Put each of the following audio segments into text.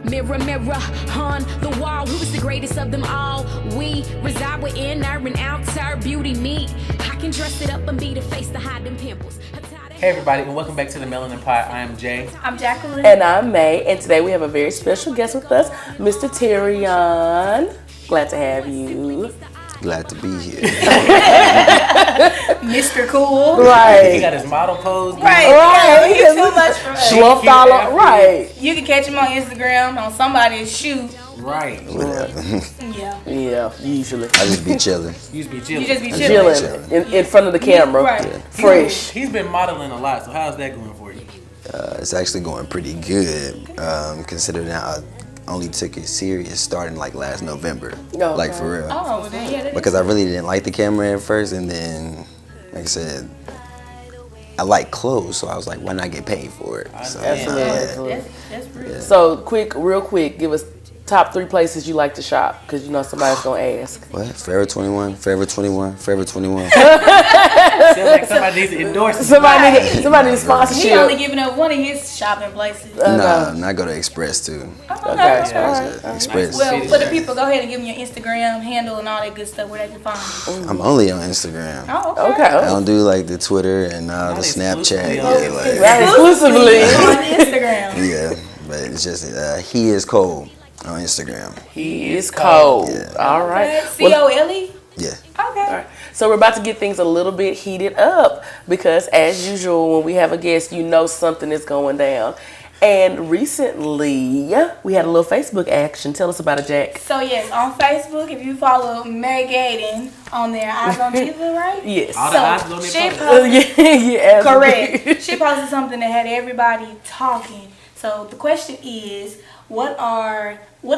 Mirror, mirror on the wall, who is the greatest of them all? We reside within inner and outer beauty meet. I can dress it up and be the face to hide them pimples. Hey everybody, and welcome back to the Melanin Pod. I am Jay. I'm Jacqueline. And I'm May. And today we have a very special guest with us, Mr. Terreon. Glad to have you. Glad to be here. Mr. Cool. Right. He got his model pose. Right. He's too much for us. Slumped all up. Right. You can catch him on Instagram on somebody's shoot. Right. Whatever. Yeah. Usually. I just be chilling. You be chilling. You just be chilling. Chilling in front of the camera. Right. Yeah. Fresh. He's been modeling a lot, so how's that going for you? It's actually going pretty good, considering I only took it serious starting like last November. Okay. Like for real. Oh, well, then, yeah. Because I really didn't like the camera at first, and then, like I said, I like clothes, so I was like, why not get paid for it? So, Absolutely. That's real. So, real quick, give us top 3 places you like to shop, because you know somebody's going to ask. What? Forever 21, Forever 21, Forever 21. Sounds like somebody needs to endorse it. Somebody needs sponsorship. He only giving up one of his shopping places. Nah, I go to Express too. Okay. Express. Well, for the people, go ahead and give them your Instagram handle and all that good stuff where they can find you. I'm only on Instagram. Oh, Okay. I don't do like the Twitter and the Not Snapchat. exclusively. Yeah, like, Right, exclusively. On Instagram. yeah, but it's just he is cold on Instagram. He is cold. Yeah. All right. C-O-L-E? Yeah. Okay. So we're about to get things a little bit heated up because, as usual, when we have a guest, you know something is going down. And recently, we had a little Facebook action. Tell us about it, Jack. So, yes, on Facebook, if you follow May Gaden on there, Eyes on TV, right? Yes. All the eyes on their she phone. posted, yeah. correct. She posted something that had everybody talking. So, the question is, what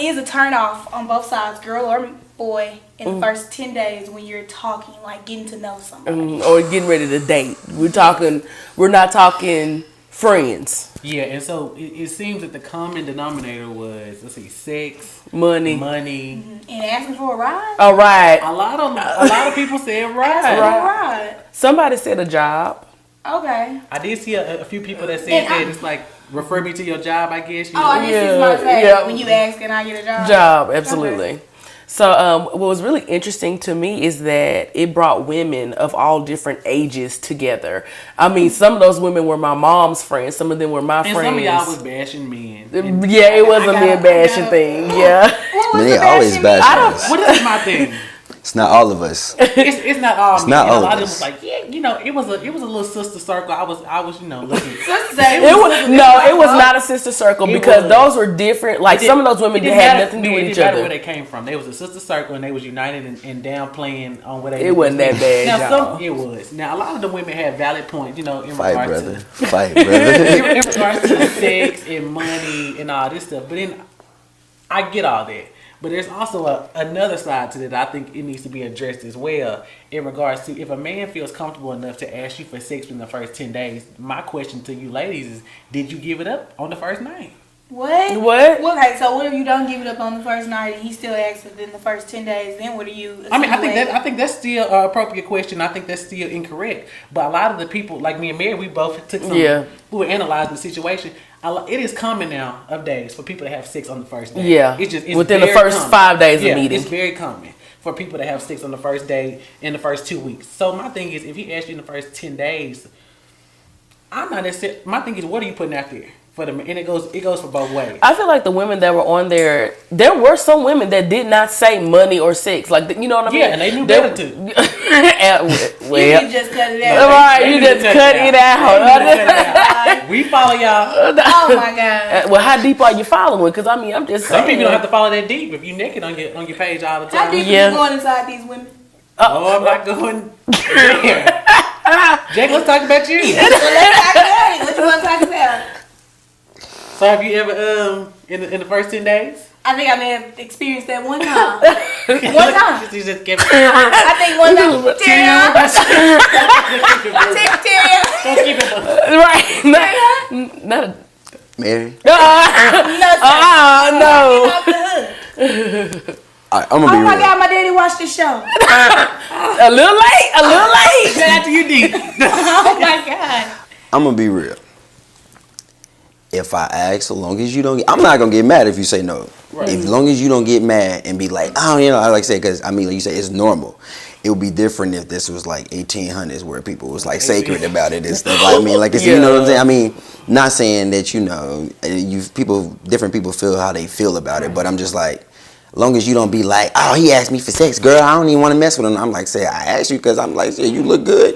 is a turn off on both sides, girl or boy, in the first 10 days when you're talking, like getting to know somebody? Or getting ready to date. We're not talking friends. Yeah, and so it seems that the common denominator was, let's see, sex, Money. And asking for a ride? All right. A lot of people said Asking right. for a ride. Somebody said a job. Okay. I did see a few people that said that it's like, refer me to your job, I guess. You know? Oh, this is my say. Yeah. When you ask, can I get a job? Job, absolutely. So what was really interesting to me is that it brought women of all different ages together. I mean, some of those women were my mom's friends. Some of them were my And friends. some of y'all was bashing men. Yeah, it was a men bashing thing. Yeah. What I was mean, the they always bashing bash us. What is my thing? It's not all of us. It's not all men. not You know, all a lot of of them us. was like, yeah, you know, it was a little sister circle. I was, you know, looking. It was not a sister circle because those were different. Like some of those women It didn't had matter- nothing to do it with didn't each matter other. where they came from. They was a sister circle and they was united and downplaying on what they. It wasn't that bad, Now y'all. it was. Now a lot of the women had valid points, you know, in Fight, regards brother. to Fight, brother. in regards to sex and money and all this stuff. But then I get all that. But there's also another side to that I think it needs to be addressed as well in regards to if a man feels comfortable enough to ask you for sex in the first 10 days, my question to you ladies is, did you give it up on the first night? What? Okay, so what if you don't give it up on the first night and he still asks within the first 10 days? Then what are you? I think that's still an appropriate question. I think that's still incorrect. But a lot of the people, like me and Mary, we both took some. Yeah. We were analyzing the situation. It is common now of days for people to have sex on the first day. Yeah. It's within the very first common. 5 days Yeah, of meeting. it's very common for people to have sex on the first day in the first 2 weeks. So my thing is, if he asks you in the first 10 days, I'm not necessarily. My thing is, what are you putting out there for them? And it goes for both ways. I feel like the women that were on there were some women that did not say money or sex. Like, you know what I mean? Yeah, and they knew better to. You can just cut it out. Right, you just cut it out. We follow y'all. Oh my God. Well, how deep are you following? Because I mean, I'm just saying. Some people don't have to follow that deep if you naked on your page all the How time. deep Yeah. are you going inside these women? Oh, I'm not going there. Jack, let's talk about you. So let's talk about it. What you want to talk about? So have you ever in the first 10 days? I think I may have experienced that one time. One time. You just give I think one time. Terreon. I take Terreon. Don't keep it. Right. Not a. Mary? No. No. I'm gonna be Oh my real. God, my daddy watched the show. A little late. Shout out to you, D. Oh my God. I'm gonna be real. if I ask, so long as you don't, I'm not gonna get mad if you say no. Right. As long as you don't get mad and be like, oh, you know, I like I said, because I mean, like you say, it's normal. It would be different if this was like 1800s where people was like sacred about it and stuff. Like, I mean, like it's, you know what I'm saying? I mean, not saying that, you know, different people feel how they feel about it, but I'm just like, as long as you don't be like, oh, he asked me for sex, girl, I don't even want to mess with him. I'm like, say, I asked you because I'm like, yeah, you look good.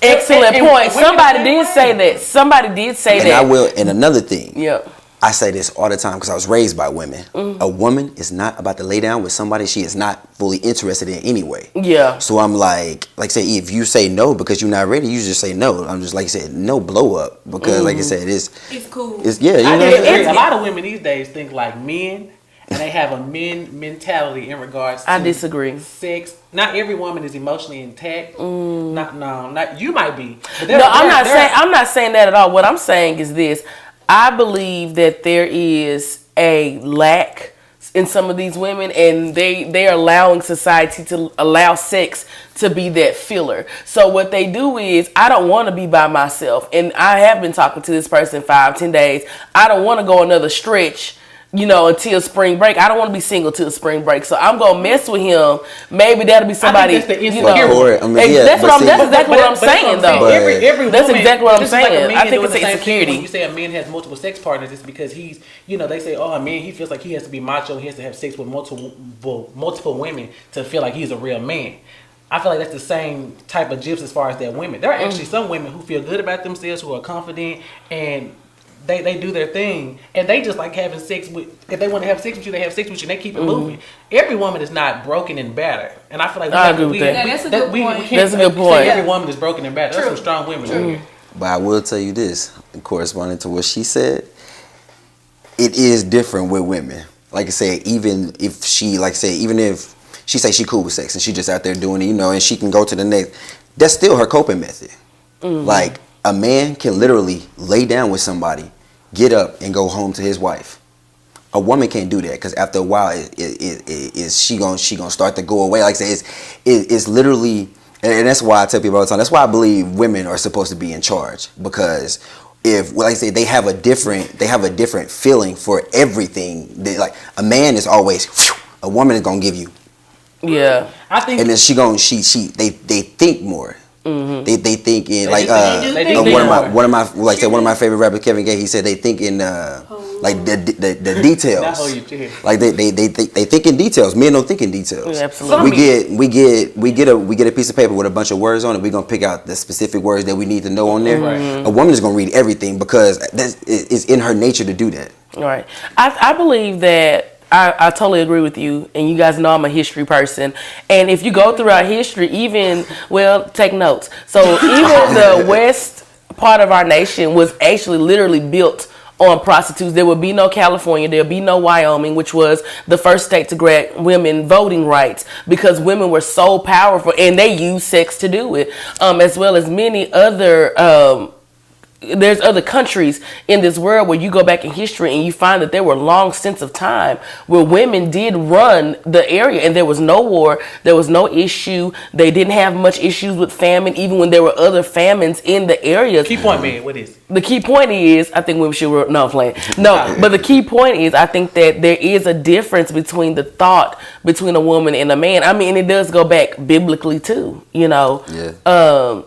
Excellent point. Somebody did say that. Somebody did say And that. I will, and another thing. Yep. I say this all the time because I was raised by women. A woman is not about to lay down with somebody she is not fully interested in anyway. Yeah. So I'm like say, if you say no because you're not ready, you just say no. I'm just like you said, no blow up because like I said, it's cool. It's yeah. You I know, disagree. A lot of women these days think like men, and they have a men mentality in regards to I disagree. sex. Not every woman is emotionally intact. Not you might be. But No, I'm not saying that at all. What I'm saying is this. I believe that there is a lack in some of these women, and they're allowing society to allow sex to be that filler. So what they do is, I don't want to be by myself, and I have been talking to this person 5-10 days. I don't want to go another stretch, you know, until spring break. I don't want to be single till spring break. So I'm gonna mess with him. Maybe that'll be somebody. I think that's the you know, insecurity. I mean, yeah, that's but exactly what I'm But that's saying, what I'm though. saying. Every That's woman, exactly what I'm this is like a saying. man I think doing it's the same thing. insecurity. When you say a man has multiple sex partners, it's because he's, you know, they say, oh, a man, he feels like he has to be macho. He has to have sex with multiple women to feel like he's a real man. I feel like that's the same type of gifs as far as that women. There are actually some women who feel good about themselves, who are confident, and they do their thing, and they just like having sex with. If they want to have sex with you, they have sex with you, and they keep it moving. Every woman is not broken and battered, and I feel like I agree with that. That's a good point. That's a good point. Say every woman is broken and battered. There's some strong women out here. But I will tell you this, corresponding to what she said, it is different with women. Like I said, even if she, like I said, even if she say she cool with sex and she just out there doing it, you know, and she can go to the next, that's still her coping method. Like a man can literally lay down with somebody, get up and go home to his wife. A woman can't do that because after a while, she gonna start to go away. Like I said, it's literally, and that's why I tell people all the time. That's why I believe women are supposed to be in charge, because if, like I say, they have a different feeling for everything. Like a man is always, a woman is gonna give you. Yeah. I think, And then they think more. They think in like one of my favorite rappers, Kevin Gates. He said they think in like the details. Like they think in details. Men don't think in details. Yeah, absolutely. We get a piece of paper with a bunch of words on it. We're gonna pick out the specific words that we need to know on there. Right. A woman is gonna read everything because it's in her nature to do that. Right. I believe that. I totally agree with you, and you guys know I'm a history person. And if you go throughout history, take notes. So even the west part of our nation was actually literally built on prostitutes. There would be no California, there would be no Wyoming, which was the first state to grant women voting rights, because women were so powerful and they used sex to do it, as well as many other there's other countries in this world where you go back in history and you find that there were long stints of time where women did run the area, and there was no war, there was no issue, they didn't have much issues with famine, even when there were other famines in the area. Key point, man, what is it? The key point is, I think women should, no, I'm playing. No, but the key point is, I think that there is a difference between the thought between a woman and a man. I mean, and it does go back biblically too, you know. Yeah.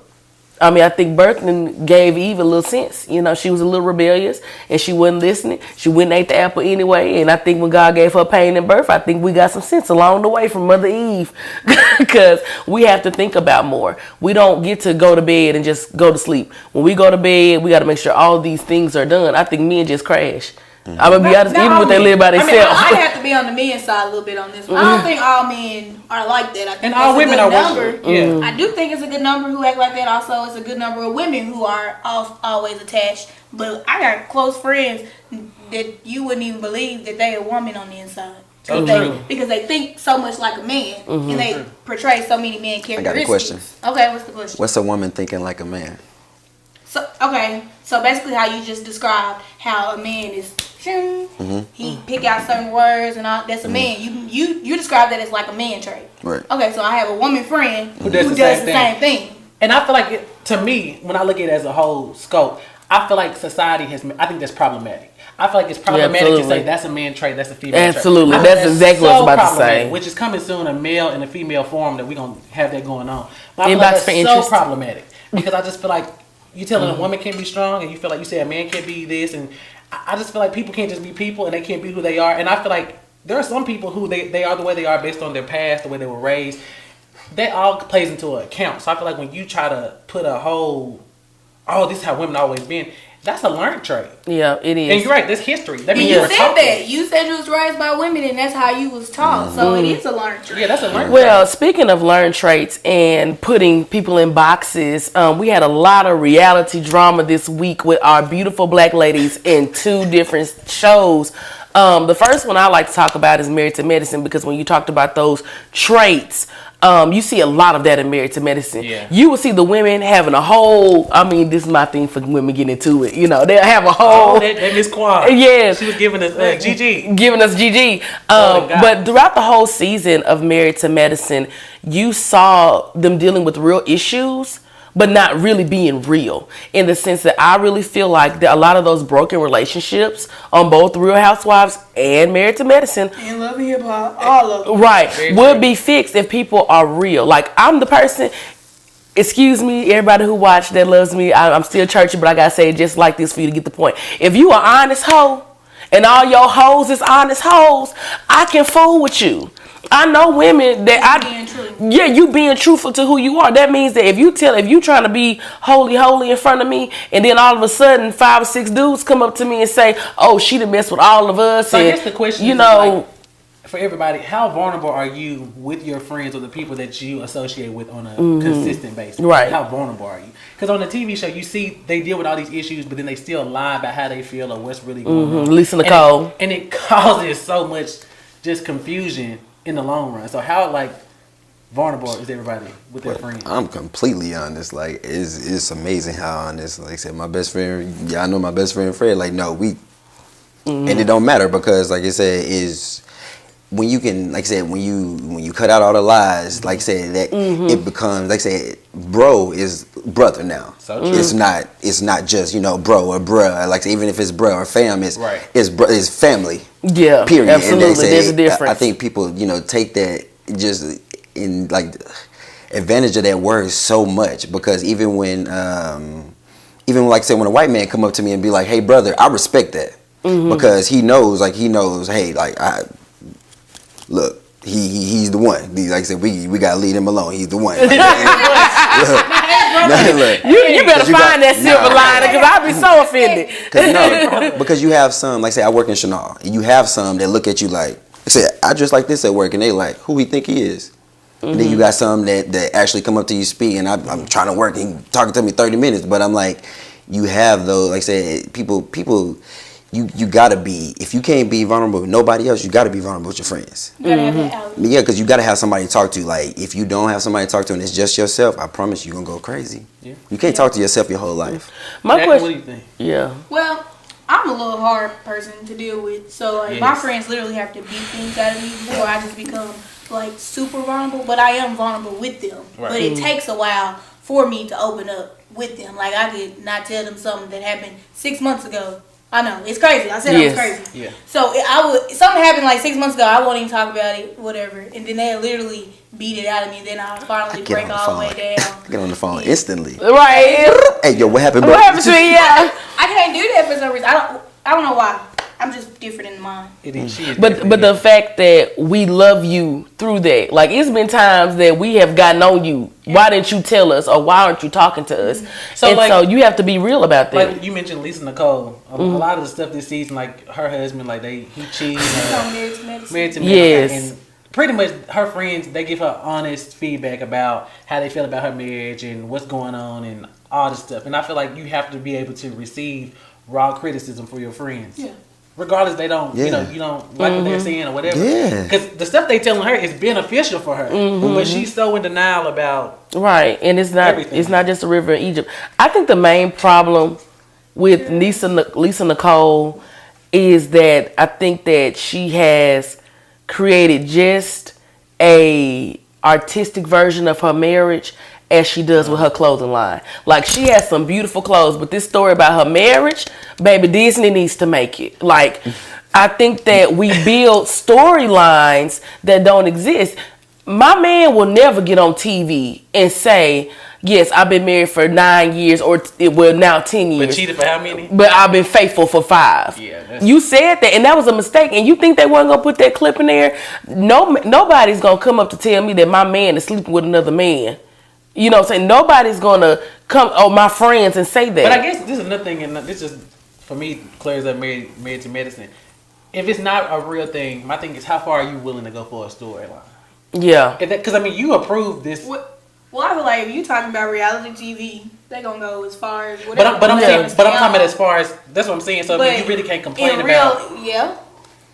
I mean, I think birthing gave Eve a little sense. You know, she was a little rebellious and she wasn't listening. She went and ate the apple anyway. And I think when God gave her pain in birth, I think we got some sense along the way from Mother Eve, because we have to think about more. We don't get to go to bed and just go to sleep. When we go to bed, we got to make sure all these things are done. I think men just crash. I'm going to be honest, even when they live by themselves. I have to be on the men's side a little bit on this one. I don't think all men are like that. I think And all women are number. Yeah. I do think it's a good number who act like that. Also, it's a good number of women who are always attached. But I got close friends that you wouldn't even believe that they a woman on the inside. Because they think so much like a man, and they portray so many men characteristics. I got a question. Okay, what's the question? What's a woman thinking like a man? So basically how you just described how a man is, he pick out certain words and all. That's a man. You describe that as like a man trait. Right. Okay, so I have a woman friend who does the same thing. And I feel like, to me, when I look at it as a whole scope, I feel like society has. I think that's problematic. I feel like it's problematic to say that's a man trait, that's a female trait. Absolutely, that's exactly what I was about to say. Which is coming soon, a male and a female form that we're gonna have that going on. But I feel Inbox like for that's interest. so problematic because I just feel like you telling a woman can't be strong, and you feel like you say a man can't be this, and I just feel like people can't just be people, and they can't be who they are. And I feel like there are some people who they are the way they are based on their past, the way they were raised. That all plays into account. So I feel like when you try to put a whole, oh, this is how women always been. That's a learned trait. Yeah, it is. And you're right. That's history. That means You you were said taught that. You said you was raised by women, and that's how you was taught. So it is a learned trait. Yeah, that's a learned Well, trait. speaking of learned traits and putting people in boxes, we had a lot of reality drama this week with our beautiful black ladies in 2 different shows. The first one I like to talk about is Married to Medicine, because when you talked about those traits, you see a lot of that in Married to Medicine. Yeah. You will see the women having a whole, I mean, this is my thing for women getting into it. You know, they'll have a whole. Oh, that Miss Quad. Yes. She was giving us GG. Giving us GG. Oh, God. But throughout the whole season of Married to Medicine, you saw them dealing with real issues, but not really being real, in the sense that I really feel like that a lot of those broken relationships on both Real Housewives and Married to Medicine, And Love and Hip Hop, all of them. right, Very would true. be fixed if people are real. Like, I'm the person, excuse me, everybody who watched that loves me, I'm still churchy, but I gotta say it just like this for you to get the point. If you are honest hoe, and all your hoes is honest hoes, I can fool with you. I know women that Being true. yeah, you being truthful to who you are. That means that if you trying to be holy in front of me, and then all of a sudden 5 or 6 dudes come up to me and say, "Oh, she done messed with all of us," So I and guess the question you is, know, like, for everybody, how vulnerable are you with your friends or the people that you associate with on a consistent basis? Right. How vulnerable are you? Because on the TV show, you see they deal with all these issues, but then they still lie about how they feel or what's really going on. Lisa Nicole. And it causes so much just confusion in the long run. So how vulnerable is everybody with their friends? I'm completely honest. Like, it's amazing how honest. Like I said, my best friend, yeah, I know my best friend Fred. Like, no, and it don't matter because, like I said, is when you can, like I said, when you cut out all the lies, like I said, that it becomes, like I said, bro is brother now. So true. It's not just, bro or bruh. Like, even if it's bruh or fam, it's Right. it's family. yeah, Period. absolutely, And they say, there's a difference. I think people, take that just in like advantage of that word so much, because even when like say when a white man come up to me and be like, "Hey brother," I respect that because he knows, hey, like look, he's the one. Like I said, we gotta leave him alone. He's the one. Like, look, you better find that silver Nah. lining, because I'd be so offended. because you have some, like say I work in Chanel, and you have some that look at you like, I said, I dress like this at work, and they like, who he think he is? And then you got some that actually come up to you speak, and I'm trying to work, and he talking to me 30 minutes, but I'm like, you have those, like I said, people, you gotta be, if you can't be vulnerable with nobody else, you gotta be vulnerable with your friends. You gotta have that outlet. Yeah, because you gotta have somebody to talk to. Like, if you don't have somebody to talk to and it's just yourself, I promise you're gonna go crazy. Yeah. You can't talk to yourself your whole life. My Jackie, question, what do you think? yeah, Well, I'm a little hard person to deal with. So, like, my Yes. friends literally have to beat things out of me before I just become, like, super vulnerable. But I am vulnerable with them. Right. But it takes a while for me to open up with them. Like, I could not tell them something that happened 6 months ago. I know, it's crazy. I said Yes. I was crazy. Yeah. So, something happened like 6 months ago. I won't even talk about it, whatever. And then they'll literally beat it out of me. Then I'll finally Get break on the all the phone. way down. Get on the phone instantly. right. Hey, yo, what happened, bro? What happened to you? Yeah. I can't do that for some reason. I don't know why. I'm just different in mind. It is. She is But definitely the fact that we love you through that, like, it's been times that we have gotten on you. Why didn't you tell us, or why aren't you talking to us? So, and like- so you have to be real about that. Like you mentioned Lisa Nicole. A lot of the stuff this season, like her husband, like he cheated. I'm married to medicine. Married to me. Yes. And pretty much her friends, they give her honest feedback about how they feel about her marriage and what's going on and all this stuff. And I feel like you have to be able to receive raw criticism for your friends. Yeah. Regardless, they don't, you Yeah. don't like what they're saying or whatever. Yeah. Because the stuff they telling her is beneficial for her. But she's so in denial about Right, and it's not Everything. it's not just a river in Egypt. I think the main problem with Lisa Nicole is that I think that she has created just a artistic version of her marriage, as she does with her clothing line. Like, she has some beautiful clothes, but this story about her marriage, baby, Disney needs to make it. Like, I think that we build storylines that don't exist. My man will never get on TV and say, yes, I've been married for 9 years, or now 10 years. But cheated for how many? But I've been faithful for 5. Yeah, you said that, and that was a mistake. And you think they weren't gonna put that clip in there? No, nobody's gonna come up to tell me that my man is sleeping with another man. You know what I'm saying? Nobody's gonna come, my friends, and say that. But I guess this is another thing, and this is, for me, clears up married to medicine. If it's not a real thing, my thing is, how far are you willing to go for a storyline? Yeah. Because, I mean, you approved this. Well, I feel like if you talking about reality TV, they gonna go as far as whatever. But I'm talking about as far as, that's what I'm saying. So you really can't complain about. Yeah,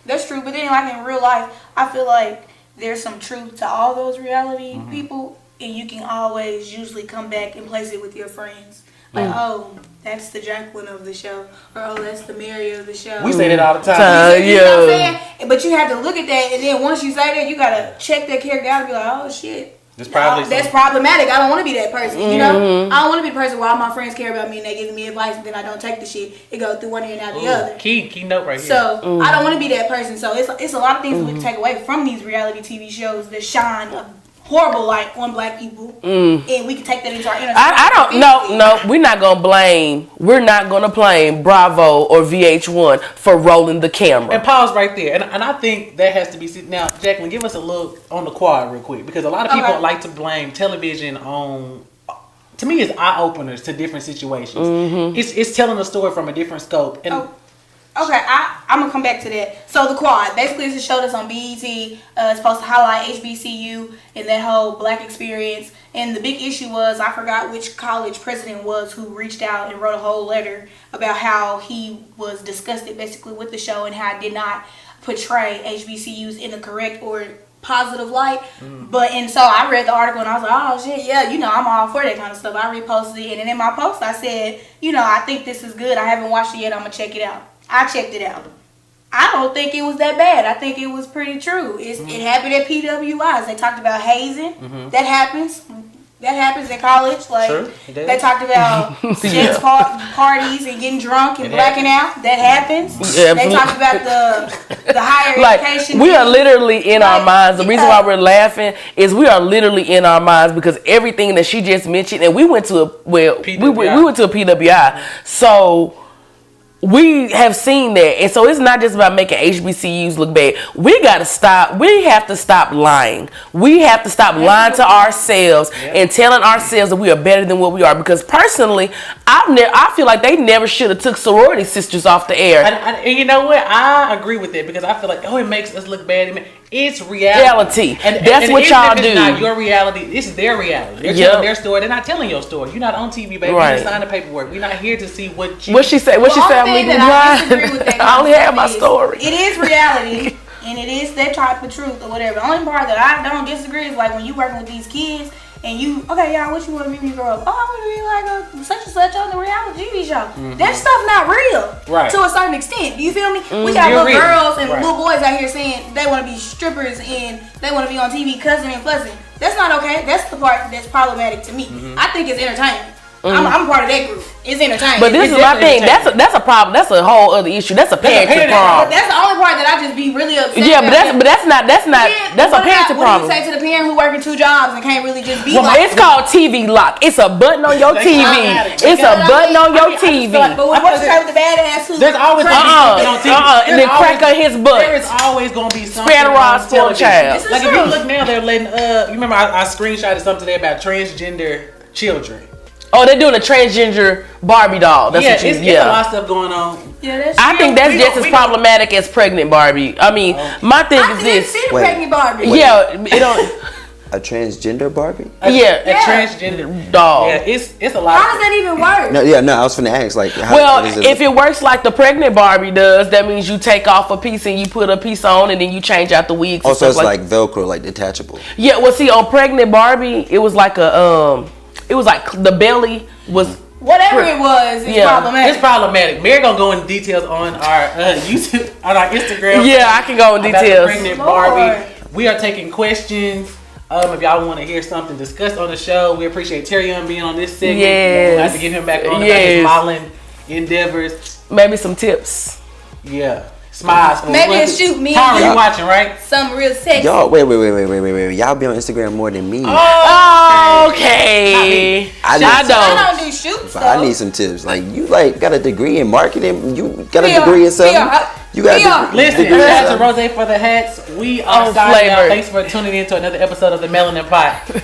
that's true. But then, like in real life, I feel like there's some truth to all those reality people, and you can always usually come back and place it with your friends. Like, oh, that's the Jacqueline of the show, or oh, that's the Mary of the show. We say that all the time. You know what I'm saying? But you have to look at that, and then once you say that, you gotta check that character out and be like, oh shit. That's problematic. I don't want to be that person. You know, I don't want to be the person where all my friends care about me and they give me advice, and then I don't take the shit. It goes through one ear and out the other. Key note right here. So I don't want to be that person. So it's a lot of things we can take away from these reality TV shows that shine a horrible light on black people, and we can take that into our inner. We're not gonna blame Bravo or VH1 for rolling the camera. And pause right there. And I think that has to be now, Jacqueline, give us a look on the quad real quick, because a lot of people like to blame television on. To me, it's eye openers to different situations. It's telling a story from a different scope. And okay, I'm gonna come back to that. So the quad, basically, it's a show that's on BET. It's supposed to highlight HBCU and that whole black experience. And the big issue was, I forgot which college president was who reached out and wrote a whole letter about how he was disgusted basically with the show and how it did not portray HBCUs in the correct or positive light. And so I read the article and I was like, oh shit, yeah, I'm all for that kind of stuff. I reposted it, and then in my post I said, I think this is good. I haven't watched it yet. I'm gonna check it out. I checked it out. I don't think it was that bad. I think it was pretty true. It happened at PWIs. They talked about hazing. That happens. That happens at college. Like, they talked about sex parties and getting drunk and blacking out. That happens. Yeah, they talked about the higher education. We are literally in our minds. The reason why we're laughing is we are literally in our minds because everything that she just mentioned, and we went to a PWI. So we have seen that, and so it's not just about making HBCUs look bad. We got to stop. We have to stop lying. We have to stop lying to ourselves and telling ourselves that we are better than what we are. Because personally, I feel like they never should have took sorority sisters off the air. And you know what? I agree with that because I feel like it makes us look bad. It's reality. And that's what y'all do. It's not your reality. It's their reality. They're telling their story. They're not telling your story. You're not on TV, baby. Right. You sign the paperwork. We're not here to see what you. What she said? What she said? I only have my story. It is reality, and it is that type of truth or whatever. The only part that I don't disagree is like when you working with these kids. And you, what you want to be when you grow up? Oh, I want to be like a such and such on the reality TV show. That stuff not real, right? To a certain extent. Do you feel me? We got little girls and little boys out here saying they want to be strippers and they want to be on TV cussing and fussing. That's not okay. That's the part that's problematic to me. I think it's entertainment. I'm part of that group. It's entertainment. But this is my thing. That's a problem. That's a whole other issue. That's a parenting problem. That's the only part that I just be really upset. Yeah, but that's a parenting problem. What do you say to the parent who working 2 jobs and can't really just be it's called TV lock. It's a button on your TV. It's a button on your TV. But what you say with the badass who? There's always on TV. And then crack on his butt. There is always gonna be something. Spread a rod for a child. Like if you look now, they're letting. You remember I screenshotted something today about transgender children. Oh, they're doing a transgender Barbie doll. That's what it's a lot of stuff going on. Yeah, I think that's just as problematic as pregnant Barbie. I mean, my thing is this. I pregnant Barbie. Yeah, it don't. A transgender Barbie? A transgender doll. Yeah, it's a lot. How does that even work? No, I was finna ask if it works like the pregnant Barbie does, that means you take off a piece and you put a piece on, and then you change out the wigs. Oh, so it's like Velcro, like detachable. Yeah, well, see, on pregnant Barbie, it was like it was like the belly was. Whatever it was, it's problematic. It's problematic. Mary gonna go in details on our YouTube, on our Instagram. Yeah, I can go in details. Pregnant Barbie. We are taking questions. If y'all want to hear something discussed on the show, we appreciate Terreon being on this segment. Yes. We'll have to get him back on about Yes. his modeling endeavors. Maybe some tips. Yeah. Smiles. Maybe a shoot me. Tyra, and you you watching, right? something real sexy. Y'all, wait. Y'all be on Instagram more than me. Okay. I I don't. don't do shoots So though. I need some tips. Like you, got a degree in marketing. You got a PR, degree in something. PR. You got a PR. Listen, degree in shout out something. to Rose for the hats. We are On signing out. flavor. Thanks for tuning in to another episode of the Melanin Pot.